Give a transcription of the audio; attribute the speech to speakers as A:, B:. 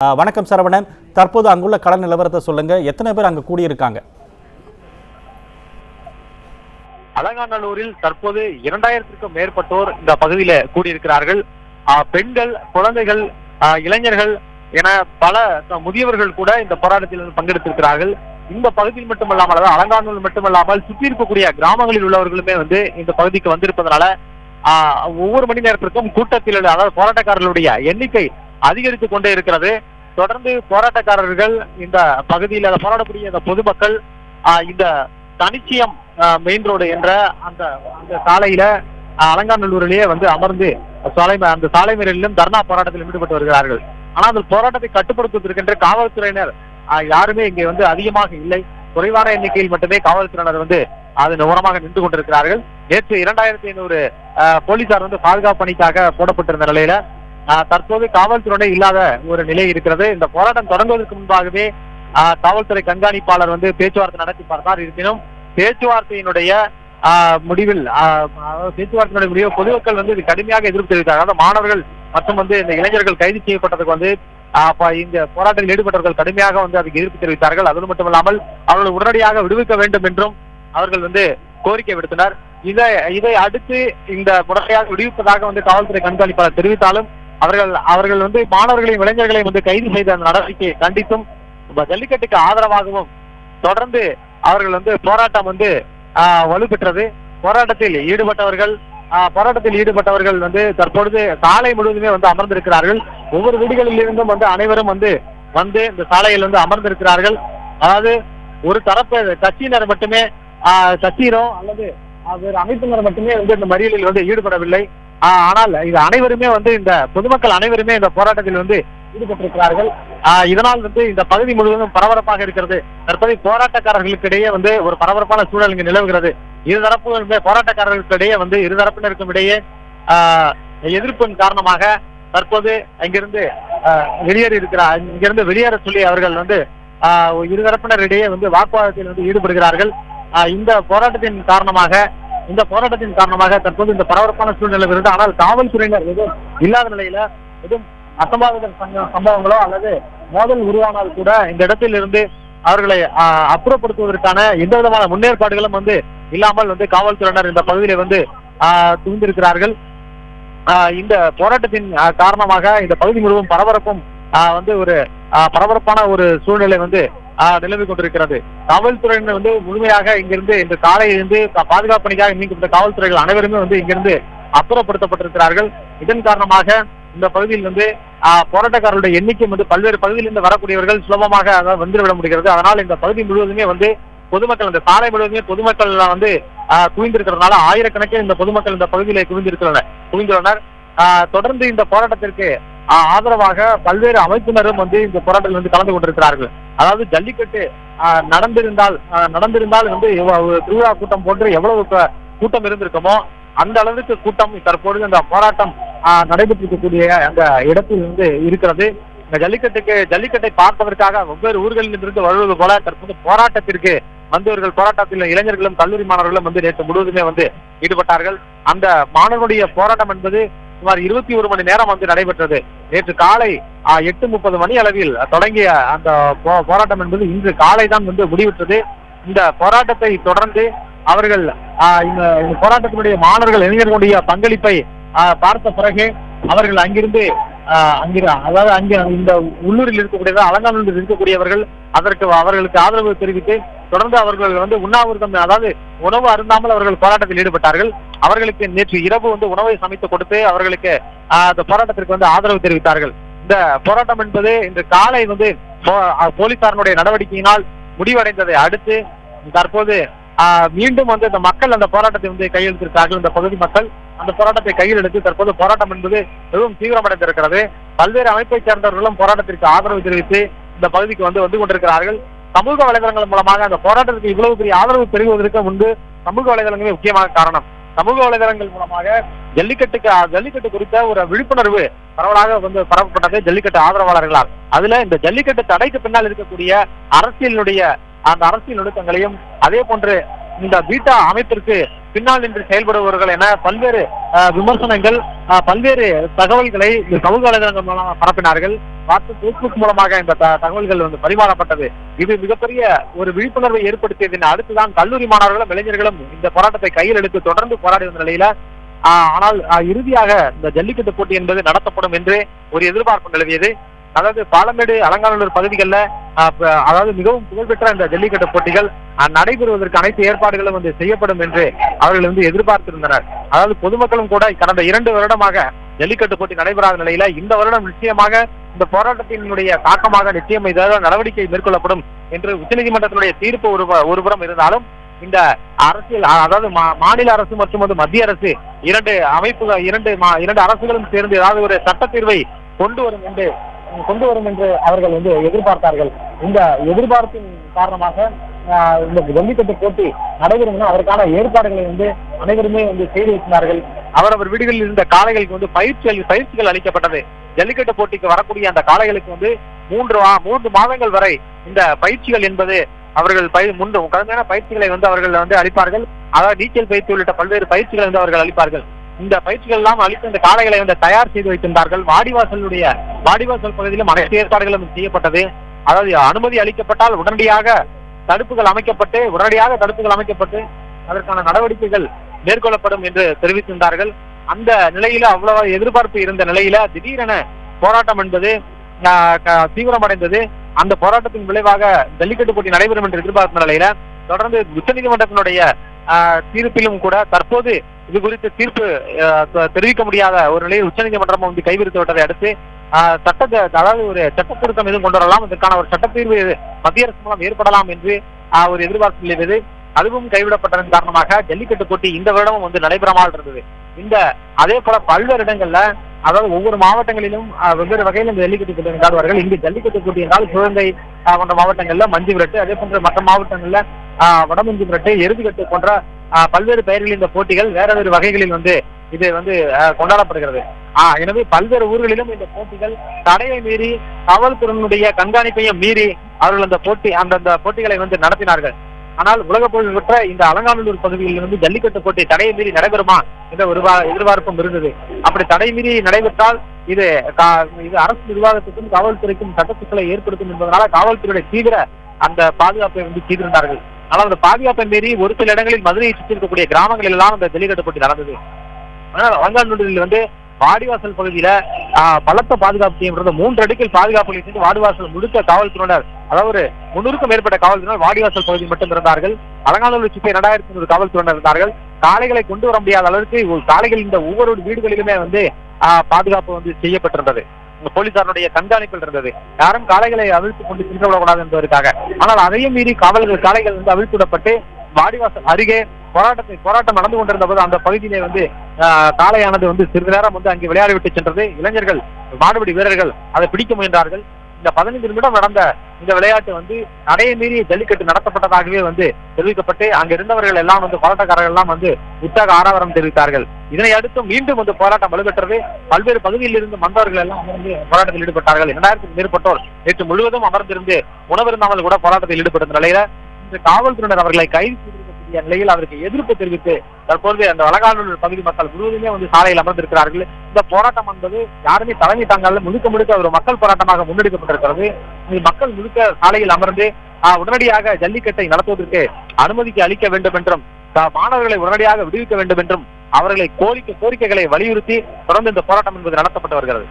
A: வணக்கம் சரவணன். தற்போது அங்குள்ள கள நிலவரத்தை சொல்லுங்க. எத்தனை பேர் அங்க கூடியிருக்காங்க?
B: அலங்காநல்லூரில் தற்போது 2000க்கும் மேற்பட்டோர் இந்த பகுதியில கூடியிருக்கிறார்கள். பெண்கள், குழந்தைகள், இளைஞர்கள் என பல முதியவர்கள் கூட இந்த போராட்டத்தில் பங்கெடுத்திருக்கிறார்கள். இந்த பகுதியில் மட்டுமல்லாமல், அதாவது அலங்காநல்லூர் மட்டுமல்லாமல் சுற்றி இருக்கக்கூடிய கிராமங்களில் உள்ளவர்களுமே இந்த பகுதிக்கு வந்திருப்பதனால ஒவ்வொரு மணி நேரத்திற்கும் கூட்டத்தில், அதாவது போராட்டக்காரர்களுடைய எண்ணிக்கை அதிகரித்துக் கொண்டே இருக்கிறது. தொடர்ந்து போராட்டக்காரர்கள் இந்த பகுதியில் போராடக்கூடிய இந்த பொதுமக்கள் இந்த தனிச்சியம் மெயின் ரோடு என்ற அந்த சாலையில அலங்காநல்லூரிலேயே அமர்ந்து அந்த சாலை மறியலிலும் தர்ணா போராட்டத்தில் ஈடுபட்டு வருகிறார்கள். ஆனால் அந்த போராட்டத்தை கட்டுப்படுத்துவதற்கென்று காவல்துறையினர் யாருமே இங்கே அதிகமாக இல்லை. குறைவான எண்ணிக்கையில் மட்டுமே காவல்துறையினர் அதன் ஓரமாக நின்று கொண்டிருக்கிறார்கள். நேற்று 2500 போலீசார் பாதுகாப்பு பணிக்காக போடப்பட்டிருந்த நிலையில தற்போது காவல்துறை இல்லாத ஒரு நிலை இருக்கிறது. இந்த போராட்டம் தொடங்குவதற்கு முன்பாகவே காவல்துறை கண்காணிப்பாளர் பேச்சுவார்த்தை நடத்தி பார்த்தார். இருப்பினும் பேச்சுவார்த்தையினுடைய முடிவில் பொதுமக்கள் இது கடுமையாக எதிர்ப்பு தெரிவித்தார். அதாவது மாணவர்கள் மற்றும் இந்த இளைஞர்கள் கைது செய்யப்பட்டதுக்கு இந்த போராட்டத்தில் ஈடுபட்டவர்கள் கடுமையாக அதுக்கு எதிர்ப்பு தெரிவித்தார்கள். அது மட்டுமல்லாமல் அவர்கள் உடனடியாக விடுவிக்க வேண்டும் என்றும் அவர்கள் கோரிக்கை விடுத்தனர். இதை அடுத்து இந்த முறையாக விடுவிப்பதாக காவல்துறை கண்காணிப்பாளர் தெரிவித்தாலும் அவர்கள் மாணவர்களையும் இளைஞர்களையும் கைது செய்த அந்த நடவடிக்கையை கண்டித்தும் ஜல்லிக்கட்டுக்கு ஆதரவாகவும் தொடர்ந்து அவர்கள் போராட்டம் வலுப்பெற்றது. போராட்டத்தில் ஈடுபட்டவர்கள் தற்பொழுது சாலை முழுவதுமே அமர்ந்திருக்கிறார்கள். ஒவ்வொரு வீடுகளில் இருந்தும் அனைவரும் இந்த சாலையில் அமர்ந்திருக்கிறார்கள். அதாவது ஒரு தரப்பு கட்சியினர் மட்டுமே, கட்சியினோ அல்லது வேறு அமைப்பினர் மட்டுமே இந்த மறியலில் ஈடுபடவில்லை. ஆனால் இது அனைவருமே இந்த பொதுமக்கள் அனைவருமே இந்த போராட்டத்தில் ஈடுபட்டிருக்கிறார்கள். இதனால் இந்த பகுதி முழுவதும் பரபரப்பாக இருக்கிறது. தற்போது போராட்டக்காரர்களுக்கு இடையே ஒரு பரபரப்பான சூழல் இங்கு நிலவுகிறது. இருதரப்புகளுமே போராட்டக்காரர்களுக்கு இடையே இருதரப்பினருக்கும் இடையே எதிர்ப்பின் காரணமாக தற்போது இங்கிருந்து வெளியேற சொல்லி அவர்கள் இருதரப்பினர் இடையே வாக்குவாதத்தில் ஈடுபடுகிறார்கள். இந்த போராட்டத்தின் காரணமாக தற்போது இந்த பரபரப்பான சூழ்நிலை இருந்து, ஆனால் காவல்துறையினர் எதுவும் இல்லாத நிலையில எதுவும் அசம்பாவித சம்பவங்களோ அல்லது மோதல் உருவானால் கூட இந்த இடத்தில் இருந்து அவர்களை அப்புறப்படுத்துவதற்கான எந்த விதமான முன்னேற்பாடுகளும் இல்லாமல் காவல்துறையினர் இந்த பகுதியில துணிந்திருக்கிறார்கள். இந்த போராட்டத்தின் காரணமாக இந்த பகுதி முழுவதும் பரபரப்பும் ஒரு பரபரப்பான ஒரு சூழ்நிலை நிலவிக் கொண்டிருக்கிறது. காவல்துறையினர் முழுமையாக இங்கிருந்து இந்த காலையிலிருந்து பாதுகாப்பு பணிக்காக நீக்கப்பட்ட காவல்துறைகள் அனைவருமே இங்கிருந்து அப்புறப்படுத்தப்பட்டிருக்கிறார்கள். இதன் காரணமாக இந்த பகுதியில் போராட்டக்காரர்களுடைய எண்ணிக்கை பல்வேறு பகுதியிலிருந்து வரக்கூடியவர்கள் சுலபமாக வந்துவிட முடிகிறது. அதனால் இந்த பகுதி முழுவதுமே பொதுமக்கள், இந்த சாலை முழுவதுமே பொதுமக்கள் குவிந்திருக்கிறதுனால ஆயிரக்கணக்கில் இந்த பொதுமக்கள் இந்த பகுதியிலே குவிந்துள்ளனர். தொடர்ந்து இந்த போராட்டத்திற்கு ஆதரவாக பல்வேறு அமைப்பினரும் இந்த போராட்டத்தில் கலந்து கொண்டிருக்கிறார்கள். அதாவது ஜல்லிக்கட்டு நடந்திருந்தால் திருவிழா கூட்டம் போன்று எவ்வளவு கூட்டம் இருந்திருக்குமோ அந்த அளவுக்கு கூட்டம் தற்பொழுது அந்த போராட்டம் நடைபெற்றிருக்கக்கூடிய அந்த இடத்தில் இருக்கிறது. இந்த ஜல்லிக்கட்டை பார்ப்பதற்காக வெவ்வேறு ஊர்களில் இருந்து வருவது போல தற்போது போராட்டத்திற்கு போராட்டத்தில் இளைஞர்களும் கல்லூரி மாணவர்களும் நேற்று முழுவதுமே ஈடுபட்டார்கள். அந்த மாணவர்களுடைய போராட்டம் என்பது சுமார் 21 மணி நேரம் நடைபெற்றது. நேற்று காலை 8:30 மணி அளவில் தொடங்கிய அந்த போராட்டம் என்பது இன்று காலை தான் முடிவுற்றது. இந்த போராட்டத்தை தொடர்ந்து அவர்கள் இந்த போராட்டத்தினுடைய மாணவர்கள் இளைஞர்களுடைய பங்களிப்பை பார்த்த பிறகு அவர்கள் அங்கிருந்து இந்த உள்ளூரில் இருக்கக்கூடிய அலங்காநல்லூரில் இருக்கக்கூடியவர்கள் அவர்களுக்கு ஆதரவு தெரிவித்து தொடர்ந்து அவர்கள் உண்ணாவிரதம், அதாவது உணவு அருந்தாமல் அவர்கள் போராட்டத்தில் ஈடுபட்டார்கள். அவர்களுக்கு நேற்று இரவு உணவை சமைத்து கொடுத்து அவர்களுக்கு அந்த போராட்டத்திற்கு ஆதரவு தெரிவித்தார்கள். இந்த போராட்டம் என்பது இன்று காலை போலீசாருடைய நடவடிக்கையினால் முடிவடைந்ததை அடுத்து தற்போது மீண்டும் இந்த மக்கள் அந்த போராட்டத்தை கையெழுத்திருக்கிறார்கள். இந்த பகுதி மக்கள் அந்த போராட்டத்தை கையில் எடுத்து தற்போது போராட்டம் என்பது மிகவும் தீவிரமடைந்திருக்கிறது. பல்வேறு அமைப்பை சேர்ந்தவர்களும் போராட்டத்திற்கு ஆதரவு தெரிவித்து இந்த பகுதிக்கு வந்து கொண்டிருக்கிறார்கள். சமூக வலைதளங்கள் மூலமாக அந்த போராட்டத்திற்கு இவ்வளவு பெரிய ஆதரவு பெறுவதற்கு முன்பு சமூக வலைதளங்களே முக்கியமான காரணம். சமூக வலைதளங்கள் மூலமாக ஜல்லிக்கட்டு குறித்த ஒரு விழிப்புணர்வு பரவலாக பரப்பப்பட்டது ஜல்லிக்கட்டு ஆதரவாளர்களால். அதுல இந்த ஜல்லிக்கட்டு தடைக்கு பின்னால் இருக்கக்கூடிய அரசியல் நுணுக்கங்களையும் அதே போன்று இந்த பீட்டா அமைப்பிற்கு பின்னால் நின்று செயல்படுபவர்கள் என பல்வேறு விமர்சனங்கள், பல்வேறு தகவல்களை சமூக வலைதளங்கள் மூலமாக பரப்பினார்கள். வாட்ஸ்அப், பேஸ்புக் மூலமாக இந்த தகவல்கள் பரிமாறப்பட்டது. இது மிகப்பெரிய ஒரு விழிப்புணர்வை ஏற்படுத்தியதின் அடுத்துதான் கல்லூரி மாணவர்களும் இளைஞர்களும் இந்த போராட்டத்தை கையில் எடுத்து தொடர்ந்து போராடி வந்த நிலையில ஆனால் இறுதியாக இந்த ஜல்லிக்கட்டு போட்டி என்பது நடத்தப்படும் என்று ஒரு எதிர்பார்ப்பு நிலவியது. அதாவது பாலமேடு, அலங்காநல்லூர் பகுதிகளில் அதாவது மிகவும் புகழ்பெற்ற இந்த ஜல்லிக்கட்டு போட்டிகள் நடைபெறுவதற்கு அனைத்து ஏற்பாடுகளும் செய்யப்படும் என்று அவர்கள் எதிர்பார்த்திருந்தனர். அதாவது பொதுமக்களும் கூட கடந்த 2 வருடமாக ஜல்லிக்கட்டு போட்டி நடைபெறாத நிலையில இந்த வருடம் நிச்சயமாக இந்த போராட்டத்தினுடைய தாக்கமாக நிச்சயம் ஏதாவது நடவடிக்கை மேற்கொள்ளப்படும் என்று உச்சநீதிமன்றத்தினுடைய தீர்ப்பு ஒருபுறம் இருந்தாலும், இந்த அரசியல் அதாவது மாநில அரசு மற்றும் மத்திய அரசு இரண்டு அரசுகளும் சேர்ந்து ஏதாவது ஒரு சட்ட தீர்வை கொண்டு வரும் என்று அவர்கள் எதிர்பார்த்தார்கள். இந்த எதிர்பார்ப்பின் காரணமாக இந்த ஜல்லிக்கட்டு போட்டி நடைபெறும் அதற்கான ஏற்பாடுகளை அனைவருமே செய்து வைத்தார்கள். அவரவர் வீடுகளில் இருந்த காளைகளுக்கு பயிற்சிகள் அளிக்கப்பட்டது. ஜல்லிக்கட்டு போட்டிக்கு வரக்கூடிய அந்த காளைகளுக்கு 3 மாதங்கள் வரை இந்த பயிற்சிகள் என்பது அவர்கள் கடுமையான பயிற்சிகளை அவர்கள் அளிப்பார்கள். அதாவது நீச்சல் பயிற்சி உள்ளிட்ட பல்வேறு பயிற்சிகளை அவர்கள் அளிப்பார்கள். இந்த பயிற்சிகள் எல்லாம் அளித்து இந்த காளைகளை தயார் செய்து வைத்திருந்தார்கள். வாடிவாசல் பகுதியிலும் அனைத்து ஏற்பாடுகளும் செய்யப்பட்டது. அதாவது அனுமதி அளிக்கப்பட்டால் உடனடியாக தடுப்புகள் அமைக்கப்பட்டு அதற்கான நடவடிக்கைகள் மேற்கொள்ளப்படும் என்று தெரிவித்திருந்தார்கள். அந்த நிலையில அவ்வளவு எதிர்பார்ப்பு இருந்த நிலையில திடீரென போராட்டம் என்பது தீவிரமடைந்தது. அந்த போராட்டத்தின் விளைவாக ஜல்லிக்கட்டு போட்டி நடைபெறும் என்று எதிர்பார்த்த நிலையில தொடர்ந்து உச்சநீதிமன்றத்தினுடைய தீர்ப்பிலும் கூட தற்போது இது குறித்து தீர்ப்பு தெரிவிக்க முடியாத ஒரு நிலையில் உச்சநீதிமன்றம் கைவிரித்து விட்டதை அடுத்து அதாவது ஒரு சட்ட திருத்தம் எதுவும் கொண்டு வரலாம், இதற்கான ஒரு சட்டத்தீர்வு மத்திய அரசு மூலம் ஏற்படலாம் என்று ஒரு எதிர்பார்ப்பு நிலவியது. அதுவும் கைவிடப்பட்டதன் காரணமாக ஜல்லிக்கட்டு போட்டி இந்த வருடமும் நடைபெறாமல் இருந்தது. அதே போல பல்வேறு இடங்கள்ல, அதாவது ஒவ்வொரு மாவட்டங்களிலும் வெவ்வேறு வகையில் இந்த ஜல்லிக்கட்டு போட்டி கொண்டாடுவார்கள். இங்கு ஜல்லிக்கட்டு போட்டி என்றால் சிவகங்கை போன்ற மாவட்டங்கள்ல மஞ்சு விரட்டு, அதே போன்ற மற்ற மாவட்டங்கள்ல வடமஞ்சு விரட்டு, எருதுகட்டு போன்ற பல்வேறு பெயர்களில் இந்த போட்டிகள் வேற வேறு வகைகளில் இது கொண்டாடப்படுகிறது. எனவே பல்வேறு ஊர்களிலும் இந்த போட்டிகள் தடையை மீறி, காவல்துறையினுடைய கண்காணிப்பையும் மீறி அவர்கள் அந்த போட்டிகளை நடத்தினார்கள். ஆனால் உலக புகழ்பெற்ற இந்த அலங்காநல்லூர் பகுதியில் ஜல்லிக்கட்டு போட்டி தடையை மீறி நடைபெறுமா என்ற ஒரு எதிர்பார்ப்பும் இருந்தது. அப்படி தடை மீறி நடைபெற்றால் இது அரசு நிர்வாகத்துக்கும் காவல்துறைக்கும் சட்ட சிக்கலை ஏற்படுத்தும் என்பதனால காவல்துறையுடைய தீவிர அந்த பாதுகாப்பை செய்திருந்தார்கள். ஆனால் அந்த பாதுகாப்பை மீறி ஒரு சில இடங்களில் மதுரையை சுற்றி இருக்கக்கூடிய கிராமங்களில் எல்லாம் அந்த ஜல்லிக்கட்டு போட்டி நடந்தது. ஆனால் அலங்காநல்லூரில் வாடிவாசல் பகுதியில பலத்த பாதுகாப்பு செய்யப்படுறது. 3 அடுக்கில் பாதுகாப்புகளை செஞ்சு வாடிவாசல் முழுக்க காவல்துறையினர், அதாவது 300க்கும் மேற்பட்ட காவல்துறையினர் வாடிவாசல் பகுதியில் மட்டும் இருந்தார்கள். அலங்காநல்லூர் சுற்றி 2500 காவல்துறையினர் இருந்தார்கள். காளைகளை கொண்டு வர முடியாத அளவுக்கு காளைகள் இந்த ஒவ்வொரு வீடுகளிலுமே பாதுகாப்பு செய்யப்பட்டிருந்தது. போலீசாருடைய கண்காணிப்பில் இருந்தது. யாரும் காளைகளை அவிழ்த்து கொண்டு சென்று விடக்கூடாது என்பதற்காக. ஆனால் அதையும் மீறி காளைகள் அவிழ்த்துவிடப்பட்டு வாடிவாசல் அருகே போராட்டம் நடந்து கொண்டிருந்த போது அந்த பகுதியிலே காளையானது சிறிது நேரம் அங்கே விளையாடிவிட்டு சென்றது. இளைஞர்கள், மாடுபிடி வீரர்கள் அதை பிடிக்க முயன்றார்கள். இந்த 15 நிமிடம் நடந்த இந்த விளையாட்டு தடையை மீறி ஜல்லிக்கட்டு நடத்தப்பட்டதாகவே தெரிவிக்கப்பட்டு அங்க இருந்தவர்கள் எல்லாம் போராட்டக்காரர்கள் எல்லாம் உற்சாக ஆரவாரம் தெரிவித்தார்கள். இதனை அடுத்து மீண்டும் போராட்டம் வலுப்பெற்றது. பல்வேறு பகுதியில் இருந்து வந்தவர்கள் எல்லாம் போராட்டத்தில் ஈடுபட்டார்கள். 2000க்கும் மேற்பட்டோர் நேற்று முழுவதும் அமர்ந்திருந்து உணவிருந்தாமல் கூட போராட்டத்தில் ஈடுபட்ட நிலையில இந்த காவல்துறையினர் அவர்களை கைது செய்திருக்கக்கூடிய நிலையில் அவருக்கு எதிர்ப்பு தெரிவித்து தற்போது அந்த அலங்காநல்லூர் பகுதி மக்கள் முழுவதுமே சாலையில் அமர்ந்திருக்கிறார்கள். இந்த போராட்டம் என்பது யாருமே தலைமை தாங்கால முழுக்க ஒரு மக்கள் போராட்டமாக முன்னெடுக்கப்பட்டிருக்கிறது. மக்கள் முழுக்க சாலையில் அமர்ந்து உடனடியாக ஜல்லிக்கட்டை நடத்துவதற்கு அனுமதிக்கு அளிக்க வேண்டும் என்றும், மாணவர்களை உடனடியாக விடுவிக்க வேண்டும் என்றும் அவர்களை கோரிக்கைகளை வலியுறுத்தி தொடர்ந்து இந்த போராட்டம் என்பது நடத்தப்பட்டு வருகிறது.